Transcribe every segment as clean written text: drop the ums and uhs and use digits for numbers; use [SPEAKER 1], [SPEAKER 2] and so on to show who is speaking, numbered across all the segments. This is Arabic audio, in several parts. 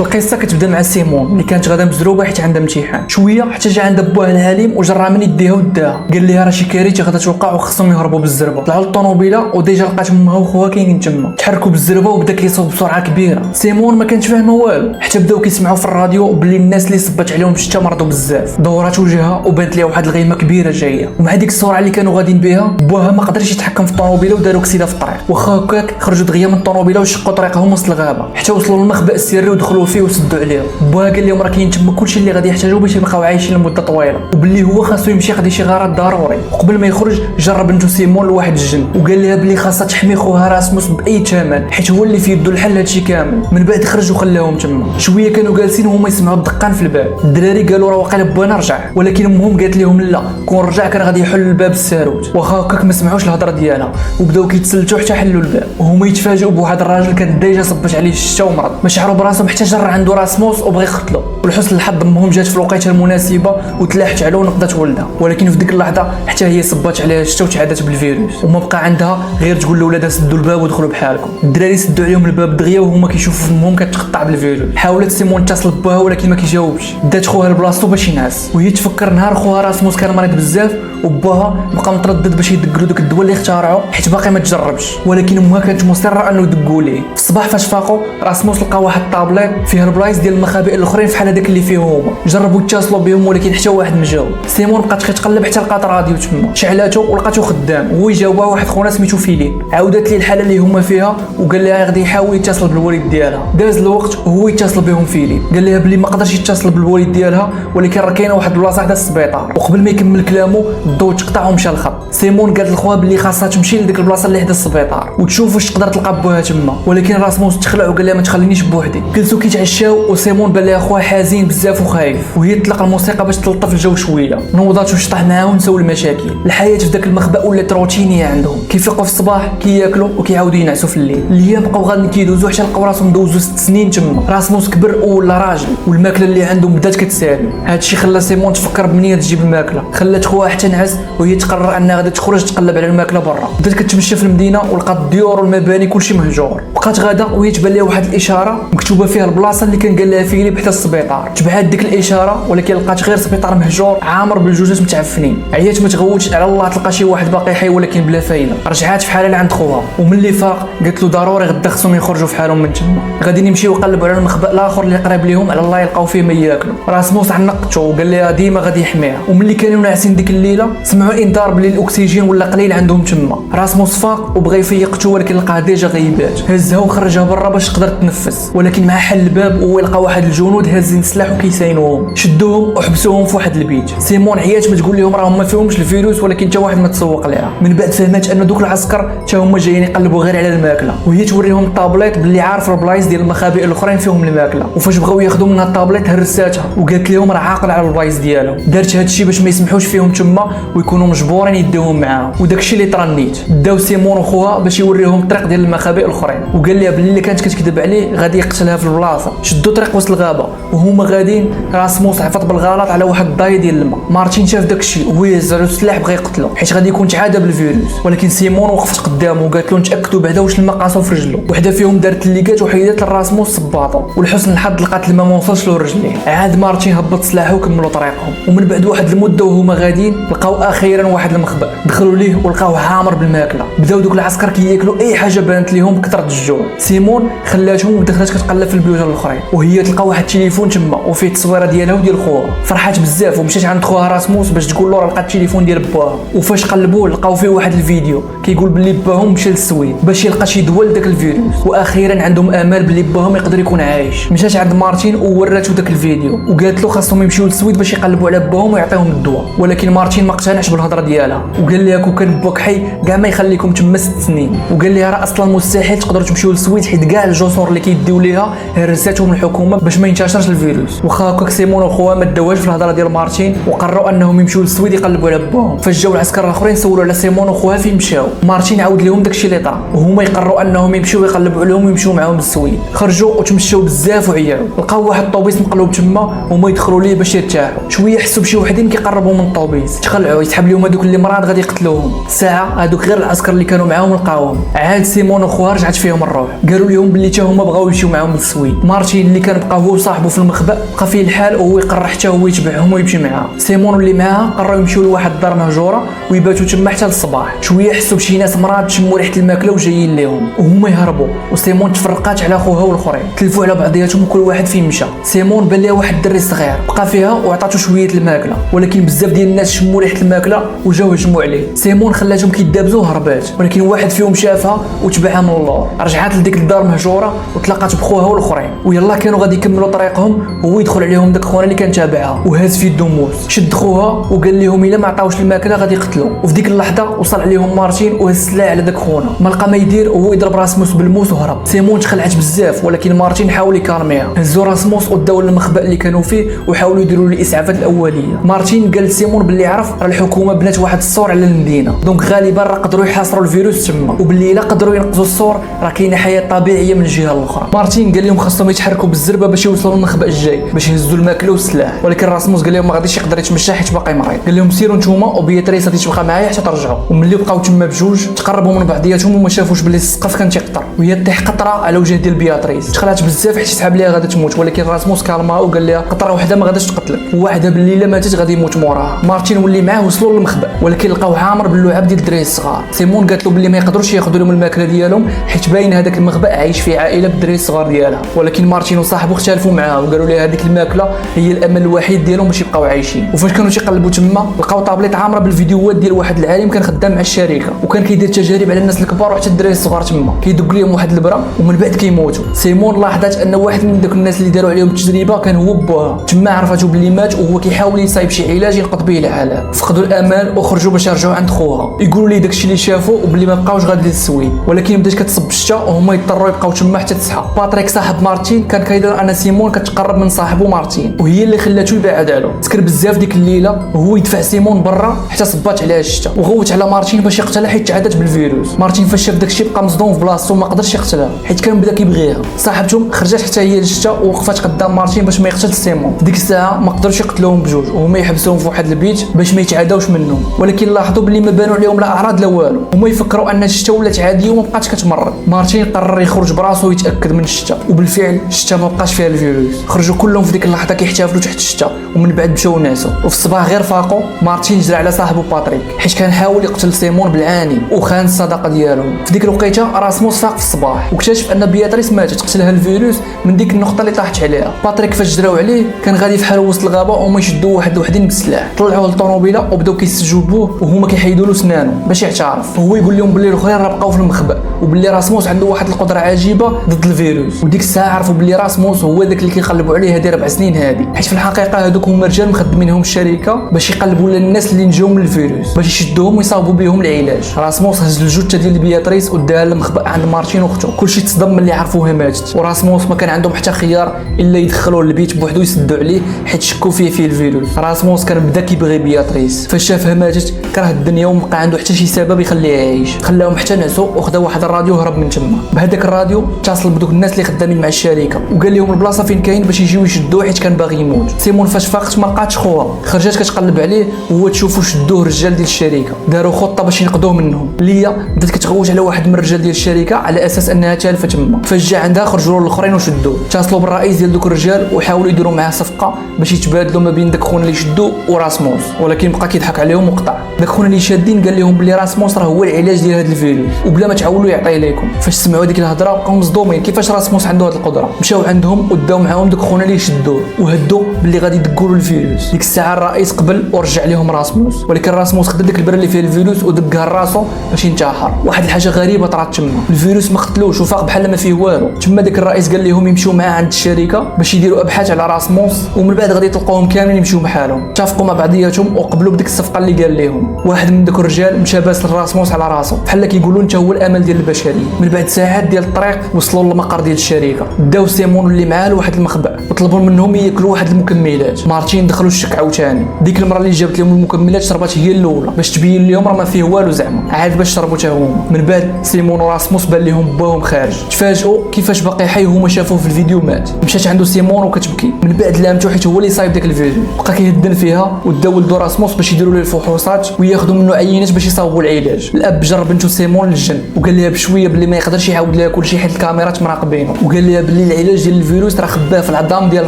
[SPEAKER 1] القصه كتبدا مع سيمون اللي كانت غادا مزروبه حيت عندها امتحان شويه حتى جا عند بوها العليم وجرى من يديها وداها، قال لها راه شي كارثه غادا توقع وخصهم يهربوا بالزربه. طلعوا للطوموبيله وديجا لقات امها وخوها كاينين تما، تحركوا بالزربه وبدا كيصوب بسرعه كبيره. سيمون ما كانش فاهمه والو حتى بداو كيسمعوا في الراديو بلي الناس اللي صبت عليهم بالشتا مرضوا بزاف. دورات وجهها وبانت ليها واحد الغيمه كبيره جايه، ومع ديك السرعه اللي كانوا غاديين بها بوها ما قدرش يتحكم في الطوموبيله وداروا كسيده في الطريق. واخا هكاك خرجوا دغيا من الطوموبيله وشقوا طريقهم وسط الغابه حتى وصلوا للمخبأ السري ودخلوا فيه وسدوا عليه. بوها قال لهم راه كاين تما كلشي اللي غادي يحتاجوه باش يبقاو عايشين لمده طويله، وباللي هو خاصو يمشي يقضي شي غرض ضروري. وقبل ما يخرج جرب بنتو سيمون لواحد الجن وقال لها بلي خاصها تحمي خوها راسموس باي ثمن حيت هو اللي في يدو الحل هادشي كامل. من بعد خرج وخلاهم تما. شويه كانوا جالسين وهما يسمعوا الدقان في الباب. الدراري قالوا راه واقيلا بوانا رجع، ولكن امهم قالت لهم لا كون رجع كان غادي يحل الباب الساروت. واخا هكاك ما سمعوش الهضره ديالها وبداو كيتسلتوا حتى حلوا الباب، وهما يتفاجئوا بواحد الراجل كان ديجا صبت عليه الشتا ومرض ما شعروا براسهم حتى جر عنده راسموس وبغى يقتلو. ولحسن الحظ امهم جات في الوقيته المناسبه وتلاحت عليه ونقضت ولدها، ولكن في ديك اللحظه حتى هي صبات عليها الشتا وتعادت بالفيروس وما بقى عندها غير تقول لولادها سدوا الباب ودخلوا بحالكم. الدراري سدوا عليهم الباب دغيا وهما كيشوفوا امهم كتقطع بالفيروس. حاولت سيمون تتصل بها ولكن ما كيجاوبش، دات خوها لبلاصتو باش ينعس وهي تفكر نهار خوها راسموس كان مريض بزاف وباها بقى متردد باش يدقلو دوك الدواء اللي اخترعوا حيت باقي ما تجربش، ولكن امها كانت مصره انه يدقوا ليه. في الصباح فاش فاقوا راسموس لقى واحد الطابليت فيها البلايص ديال المخابئ الاخرين بحال هذاك اللي فيهم هما. جربوا يتصلوا بهم ولكن حتى واحد ما جاوب. سيمون بقات كتقلب حتى لقات راديو تما، شعلاتو ولقاتو خدام وهو يجاوبها واحد خونا سميتو فيليب. عاودت ليه الحاله اللي هما فيها وقال لها غادي يحاول يتصل بالوالد ديالها. داز الوقت وهو يتصل بهم فيليب، قال لها بلي ما قدرش يتصل بالوالد ديالها ولكن راه كاينه واحد البلاصه حدا السبيطار. وقبل ما يكمل كلامه الضوء تقطع ومشى الخط. سيمون قالت لخوها بلي خاصها تمشي لديك البلاصه اللي حدا السبيطار وتشوف واش تقدر تلقى بوها تما، ولكن راسموس تخلع وقال لها ما تخلينيش بوحدي. جلسوا كيتعشاو وسيمون بان لها خوها حزين بزاف وخايف وهي تطلق الموسيقى باش تلطف الجو شويه. نوضات وشطح معاها ونساو المشاكل. الحياه في داك المخبأ ولات روتينيه عندهم، كيفيقوا في الصباح كياكلوا وكيعاودوا ينعسوا في الليل. الايام بقاو غادي كيدوزوا حتى لقاو راسهم دوزوا 6 سنين تما. راسموس كبر ولا راجل والماكله اللي عندهم بدات كتسالي. هادشي خلى سيمون تفكر بنيه تجيب الماكله، خلات خوها حتى نعس وهي تقرر انها غادي تخرج تقلب على الماكله برا. بدات كتمشى في المدينه ولقات الديور والمباني كلشي مهجور. بقات غادا وهي تبان لها واحد الاشاره مكتوبه فيها البلاصه اللي كان قال لها فيليب حتى السبيطار. تبعات ديك الاشاره ولكن لقات غير سبيطار مهجور عامر بالجثث متعفنين. عيات ما تغوتش على الله تلقى شي واحد باقي حي ولكن بلا فايده. رجعات في حالها لعند خوها وملي فاق قالت له ضروري غدا خصهم يخرجوا في حالهم من تما. غادي يمشيو يقلبوا على المخبأ الاخر اللي قريب ليهم على الله يلقاو فيه ما ياكلوا. راسموس عنقته وقال لها ديما غادي يحميها. وملي كانوا ناعسين ديك الليله سمعوا انذار بلي الاكسجين ولا قليل عندهم تما. راسموس فاق وبغى يفيقته ولكن لقاها ديجا غيبات. هزها وخرجها برا باش تقدر تنفس، ولكن مع حل الباب وهو لقى واحد الجنود هازين سلاح وكيساينوهم. شدوهم وحبسوهم في واحد البيت. سيمون عيات ما تقول لهم راه ما فيهمش الفيروس ولكن حتى واحد ما تسوق لها. من بعد فهمت ان دوك العسكر حتى هما جايين يقلبوا غير على الماكله وهي توريهم الطابليت باللي عارف البلايص ديال المخابئ الاخرين فيهم الماكله. وفاش بغاو ياخذوا منها الطابليت هرساتها وقالت لهم راه عاقل على البلايص ديالهم. دارت هادشي باش ما يسمحوش فيهم تما ويكونوا مجبورين يديوهم معاهم. وداكشي اللي طرنيت داو سيمون وخوها باش يوريهم الطريق ديال المخابئ الاخرين وقال لها بلي اللي كانت كتكذب عليه غادي يقتلها في البلاصه. شدوا طريق وسط الغابه وهما غاديين. راسموس عفط بالغلط على واحد الضاي ديال الماء. مارتين شاف داكشي وهو يهز له السلاح بغى يقتلو حيت غادي يكون تعادى بالفيروس، ولكن سيمون وقفت قدامه وقالت له نتاكدوا بعدا واش الماء قاصو في رجلو. وحده فيهم دارت الليكات وحيدات لراسموس صباطو ولحسن الحظ لقات الماء ما وصلش له رجليه. عاد مارتين هبط سلاحه وكملوا طريقهم. ومن بعد واحد المده وهما غاديين لقاو اخيرا واحد المخبأ. دخلوا ليه ولقاوه عامر بالماكله. بداو دوك العسكر كياكلوا اي حاجه بانت ليهم بكثره الجوع. سيمون خلاتهم ودخلت كتقلب في البيوت الاخرين وهي تلقى واحد التليفون تما وفيه التصويره ديالها وديال خوها. فرحات بزاف ومشات عند خوها راسموس باش تقول له راه لقات التليفون ديال باها. وفاش قلبوه لقاو فيه واحد الفيديو كيقول بلي باهم مشى للسويد باش يلقى شي دواء لداك الفيروس واخيرا عندهم امل بلي باهم يقدر يكون عايش. مشات عند مارتين ووراتو داك الفيديو وقالت له خاصهم يمشيو للسويد باش يقلبوا على باهم ويعطيهم الدواء، ولكن مارتين ما اقتنعش بالهضره ديالها وقال لها كون كان باك حي كاع ما يخليكم تما 6 سنين. وقال لها راه اصلا مستحيل تقدروا تمشيو للسويد حيت كاع الجسور اللي كيديو ليها هرساتهم الحكومه باش ما ينتشرش الفيروس. واخا هكاك سيمون وخوها ما داوهاش في الهضره ديال مارتين وقرروا انهم يمشيو للسويد يقلبوا على باهم. فاش جاو العسكر الاخرين سولوا على سيمون وخوها فين مشاو. مارتين عاود لهم داكشي اللي طرا وهما يقرروا انهم يمشيو يقلبوا عليهم ويمشيو معاهم للسويد. خرجوا وتمشاو بزاف وعياو لقاو واحد الطوبيس مقلوب تما وهما يدخلوا ليه باش يرتاحوا. شويه حسوا بشي وحدين كيقربوا من الطوبيس تخلعوا يسحب لهم هذوك اللي مراد غادي يقتلوهم. ساعه هذوك غير العسكر اللي كانوا معاهم لقاوهم. عاد سيمون وخوها رجعت فيهم الروح قالوا لهم بلي حتى هما بغاو يمشيو معاهم للسويد. مارتين اللي كان بقى هو وصاحبه في المخبأ بقى فيه الحال وهو يقرر حتى هو يتبعهم ويمشي معاها. سيمون اللي معاها قرروا يمشيو لواحد الدار مهجوره ويباتوا تما حتى للصباح. شويه حسوا بشي ناس مراد شموا ريحه الماكله وجايين ليهم وهما يهربوا، وسيمون تفرقات على خوها والاخرين تلفوا على بعضياتهم وكل واحد فين مشى. سيمون بان ليها واحد الدري صغير بقى فيها وعطاتو شويه الماكله، ولكن بزاف ديال الناس شموا ريحه الماكله وجاو هجموا عليه. سيمون خلاتهم كيدابزوا وهربات، ولكن واحد فيهم شافها وتبعها من اللور. رجعت لديك الدار مهجوره وتلاقات بخوها والاخرين، ويلا كانوا غادي يكملوا طريقهم هو يدخل عليهم داك خونا اللي كان تابعها وهاز في يدو موس. شد خوها وقال لهم الا ما عطاوش الماكله غادي يقتلوه. وفي ديك اللحظه وصل عليهم مارتين وهز السلاح على داك خونا، ما لقى ما يدير وهو يضرب راسموس بالموس وهرب. سيمون تخلعت بزاف ولكن مارتين حاول يكالميها. هزوا راسموس وداو للمخبأ اللي كانوا فيه وحاولوا يديروا له الاسعافات الاوليه. مارتين قال لسيمون باللي عرف راه الحكومه بنات واحد الصور على المدينه، دونك غالبا راه قدروا يحاصروا الفيروس تما، وباللي الا قدروا ينقذوا الصور راه كاينه حياه طبيعيه من الجهه الاخرى. مارتين قال لهم خاصهم يتحركوا بالزربه باش يوصلوا للمخبأ الجاي باش يهزوا الماكله والسلاح، ولكن راسموس قال لهم ما غاديش يقدر يتمشى حيت باقي مريض. قال لهم سيروا نتوما وبياتريس غادي تبقى معايا حتى ترجعوا. وملي بقاو تما بجوج تقربوا من بعضياتهم وما شافوش بلي السقف كان تيقطر وهي طيح قطره على وجه ديال بياتريس. تخلعت بزاف حيت تحاب ليها غادي تموت، ولكن راسموس كالمها وقال لها قطره وحده ما غاديش تقتلك، وواحده باللي الا ماتت غادي يموت موراها. مارتين واللي معاه وصلوا للمخبأ ولكن لقاوه عامر باللعاب ديال الدراري الصغار. سيمون قالت له باللي ما يقدروش ياخذوا لهم الماكله ديالهم حيت باين هذاك المخبأ عايش فيه عائله بالدراري الصغار ديالها، ولكن مارتين وصاحبه اختلفوا معاه وقالوا ليه هذيك الماكله هي الامل الوحيد ديالهم باش يبقاو عايشين. وفاش كانوا تيقلبوا تما لقاو طابليط عامره بالفيديوهات ديال واحد العالم كان خدام مع الشركه وكان كيدير تجارب على الناس الكبار وحتى الدراري الصغار تما، كيدق لهم واحد البره ومن بعد كيموتوا. سيمون لاحظت ان واحد من دوك الناس اللي داروا عليهم التجربه كان هو بوها، تما عرفته باللي مات وهو كيحاول يصايب شي علاج ينقذ به العالم. فقدوا الامل وخرجوا باش يرجعوا عند خوها، يقولوا ليه داكشي اللي شافوا وباللي ما بقاوش غادي للسويد، ولكن بدات كتصب الشتاء وهما يضطروا يبقاو تما حتى تصحى. باتريك صاحب مارتين كان كيدير ان سيمون كتقرب من صاحبه مارتين وهي اللي خلاته يبعد عليه. سكر بزاف ديك الليله وهو يدفع سيمون برا حتى صبات عليها الشتاء وغوت على مارتين باش يقتلها حيت تعادت بالفيروس. مارتين فاش شاف داكشي بقى مصدوم في بلاصتو وما قدرش يقتلها حيت كان بدا كيبغيها. صاحبتهم خرجت حتى هي للشتاء ووقفات قدام مارتين باش ما يقتلش سيمون. ديك الساعه ما قدروش يقتلوهم بجوج وهما يحبسوهم في واحد البيت باش ما يتعداوش منهم، ولكن لاحظوا بلي ما بانوا عليهم لا اعراض لا والو. هما يفكروا ان الشتاء ولات عاديه وما بقاتش كتمرض. مارتين قرر يخرج براسو ويتاكد من الشتاء، وبالفعل الشتاء ما بقاش فيها الفيروس. خرجوا كلهم في ديك اللحظه كيحتفلوا تحت الشتاء ومن بعد مشاو ناسو. وفي الصباح غير فاقوا مارتين جرى على صاحبه باتريك حيت كان حاول يقتل سيمون بالعاني وخان الصداقه ديالهم. في ديك الوقيته راسموس فاق في الصباح واكتشف ان بياتريس ماتت قتلها الفيروس من ديك النقطه اللي طاحت عليها. باتريك فاش جراو عليه كان غادي في حاله وسط الغابه وما يشدوا واحد وحدين بالسلاح، طلعوه للطوموبيله وبداو كيستجوبوه وهما كيحيدوا له سنانه باش يعترف، وهو يقول لهم باللي الاخرين راه بقاو في المخبأ وباللي راسموس عنده واحد القدره عجيبه ضد الفيروس. وديك الساعه عرفوا باللي راسموس هو داك اللي كيقلبوا عليه هذه 4 سنين هذه، حيت في الحقيقه هذوك هما رجال مخدمينهم الشركه باش يقلبوا للناس اللي نجاو من الفيروس باش يشدوهم ويصاوبوا بهم العلاج. راسموس هز الجثه ديال بياتريس وداها للمخبأ عند مارتين واختو. كلشي تصدم ملي عرفوها ماتت، وراسموس ما كان عندهم حتى خيار الا يدخلوه للبيت بوحدو يسدوا عليه حيت شكوا فيه الفيروس. راسموس كان بدا كيبغي بياتريس، فاش شافها ماتت كره الدنيا وما بقى عنده حتى شي سبب يخليه يعيش. خلاهم حتى نعسوا وخدا واحد الراديو وهرب من تما. بهذاك الراديو اتصل بدوك الناس اللي خدامين مع الشركه وقال لهم البلاصه فين كاين باش يجيو يشدوه حيت كان باغي يموت. سيمون فاش فاقت ما لقاتش خوها، خرجت كتقلب عليه وهو تشوفو شدوه الرجال ديال الشركه، داروا خطه باش ينقذوه منهم. ليا بدات كتغوت على واحد من الرجال ديال الشركه على اساس انها تالفه تما، فاش جا عندها خرجوا له الاخرين وشدوه. اتصلوا بالرئيس ديال دوك الرجال وحاولوا يديروا معاه صفقه باش يتبادلوا ما بين داك خونا اللي شدوه وراسموس، ولكن بقى كيضحك عليهم وقطع. داك خونا اللي شادين قال لهم بلي راسموس راه هو العلاج ديال هذا الفيروس وبلا ما تعولوا يعطيه لكم. فاش سمعوا ديك الهضره بقاو مصدومين كيفاش راسموس عنده هذه القدره. مشاو عندهم وداو معاهم داك خونا اللي شدوه وهدوا باللي غادي يدقوا له الفيروس. ديك الساعه الرئيس قبل ورجع لهم راسموس، ولكن راسموس خد ديك البره اللي فيها الفيروس ودقها لراسو باش ينتحر. واحد الحاجه غريبه طرات تما، الفيروس ما قتلوش وفاق بحال ما فيه والو. تما داك الرئيس قال لهم يمشيو معاه عند الشركه باش يديروا ابحاث على راسموس ومن بعد غادي يطلقوهم كاملين يمشيو بحالهم. اتفقوا مع بعضياتهم وقبلوا بديك الصفقه اللي قال لهم. واحد من داك الرجال مشى باس لراسموس على راسو بحال كيقولوا انت هو الامل ديال البشريه. من بعد ساعات ديال الطريق وصلوا للمقر ديال الشركه، داو سيمون اللي معاه لواحد المخبأ وطلبوا منهم ياكلوا واحد المكملات. مارتين دخلوا الشك عاوتاني، ديك المره اللي جابت لهم المكملات شربات هي الاولى باش تبين لهم راه ما فيه والو زعما، عاد باش شربوا حتى هما. من بعد سيمون وراسموس بان لهم باهم خارج، تفاجئوا كيفاش باقي حي هما شافوه في الفيديو مات. مشات عنده سيمون وكتبكي، من بعد لامتو حيت هو اللي صايب داك الفيديو. بقى كيهدن فيها وداو ولدو راسموس باش يديروا له الفحوصات وياخذوا منه عينات باش يصاوبوا العلاج. الاب جر بنته سيمون للجن وقال لها بشويه بلي ما يقدرش يعاود لها كلشي حيت الكاميرات مراقبينه، وقال لها بلي العلاج ديال الفيروس راه خباه في العظام ديال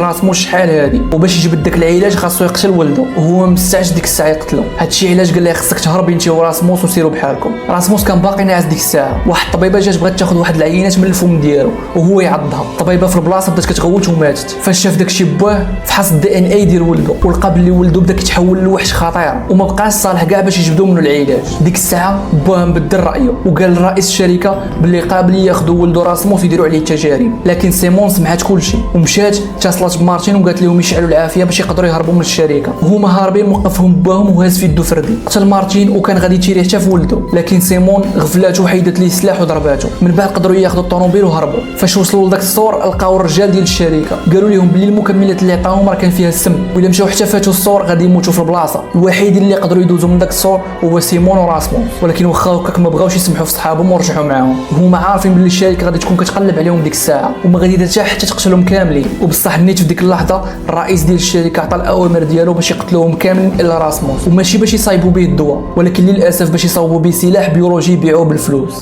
[SPEAKER 1] راسموس شحال هادي، وباش يجبد داك العلاج خاصو يقتل ولده وهو مستعجل ديك الساعه يقتلو. هادشي علاش قال ليه خصك تهربي انت وراسموس وسيروا بحالكم. راسموس كان باقي ناعس ديك الساعه. واحد الطبيبه جات بغات تاخذ واحد العينات من الفم ديالو وهو يعضها. الطبيبه في البلاصه بدات كتغوت وماتت. فاش شاف داكشي بواه فحص الدي ان اي ديال ولده ولقى بلي ولده بدا كيتحول لوحش خطير وما بقاش صالح كاع باش يجبدوا منه العلاج. ديك الساعه بواه بدل رايه وقال لرئيس الشركه بلي قابل ياخذوا ولده راسموس ويديروا عليه التجارب. لكن سيمون سمعت كلشي ومشات اتصلت بمارتين وقالت لهم يشعلوا العافيه باش يقدروا يهربوا من الشركه. هما هاربين موقفهم باهم وهاز في يدو فردي. قتل مارتين وكان غادي تيري حتى في ولده، لكن سيمون غفلاته وحيدت ليه السلاح وضرباته. من بعد قدروا ياخذوا الطوموبيل وهربوا. فاش وصلوا لذاك السور لقاو الرجال ديال الشركه قالوا لهم بلي المكملات اللي عطاهم راه كان فيها السم، وإلا مشاو حتى فاتوا السور غادي يموتوا في البلاصه. الوحيدين اللي قدروا يدوزوا من داك السور هو سيمون وراسموس، ولكن واخا هكاك ما بغاوش يسمحوا في صحابهم ورجعوا معاهم. هما عارفين بلي الشركه غادي تكون كتقلب عليهم ديك الساعه وما غادي دير حتى تقتلهم كاملين. وبصح نيت في ديك اللحظه الرئيس ديال الشركه عطى الاوامر ديالو باش يقتلوهم كاملين الا راسموس، وماشي باش يصايبوا به الدواء ولكن للاسف باش يصاوبوا به سلاح بيولوجي يبيعوه بالفلوس.